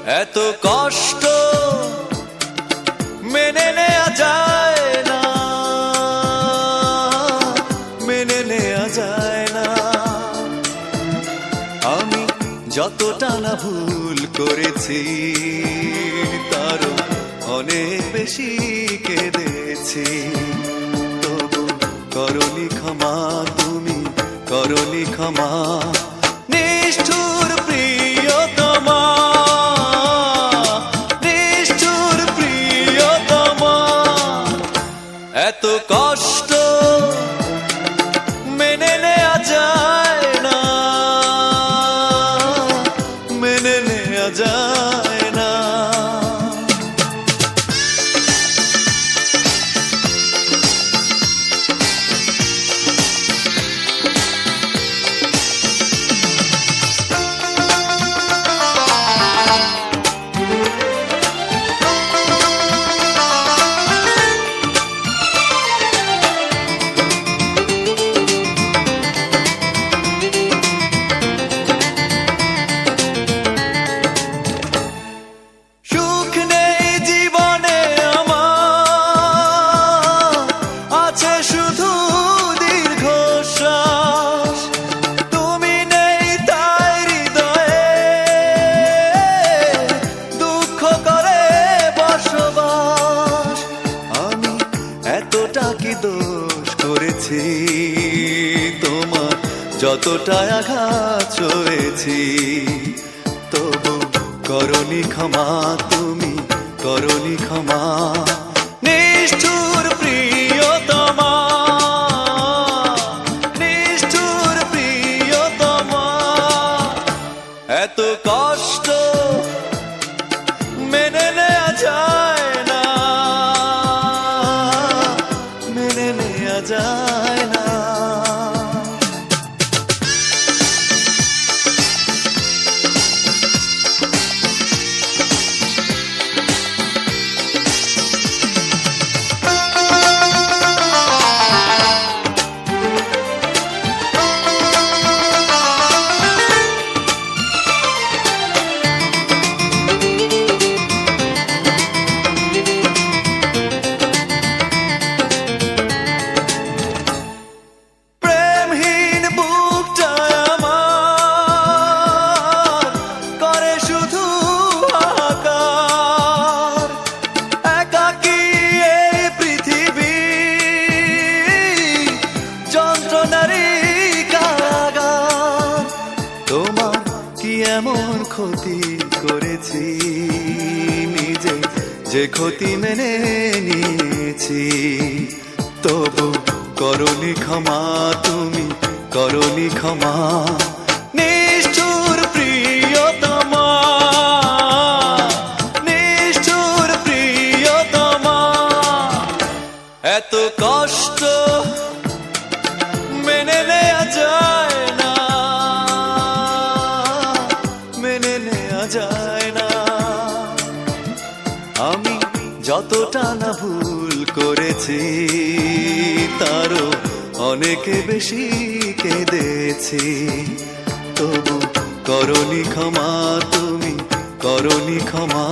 এত কষ্ট মেনে নেওয়া যায় না, মেনে নেওয়া যায় না। আমি যতটা না ভুল করেছি তারও অনেক বেশি কেঁদেছি। তবু করনি ক্ষমা, তুমি করনি ক্ষমা। নিষ্ঠুর প্রিয়তমা, নিষ্ঠুর প্রিয়তমা, এত কষ্ট মেনে নেওয়া যায় না, মেনে নেওয়া যায় না। দোষ করেছি তোমার, যতটা আঘাত সয়েছি, তবু করনি ক্ষমা, তুমি করনি ক্ষমা। নিষ্ঠুর প্রিয়তমা, নিষ্ঠুর প্রিয়তমা, এত কষ্ট মেনে নেওয়া যায় না, মেনে নেওয়া যায় না। তোমার কি এমন ক্ষতি করেছি, নিজে যে ক্ষতি মেনে নিয়েছি, তবু করনি ক্ষমা, তুমি করনি ক্ষমা। নিষ্ঠুর প্রিয়তমা, নিষ্ঠুর প্রিয়তমা, এত কষ্ট মেনে নেওয়া যায় না, মেনে নেওয়া যায় না। আমি যতটা না ভুল করেছি তারও অনেক বেশি কেঁদেছি, তবু করনি ক্ষমা, তুমি করনি ক্ষমা।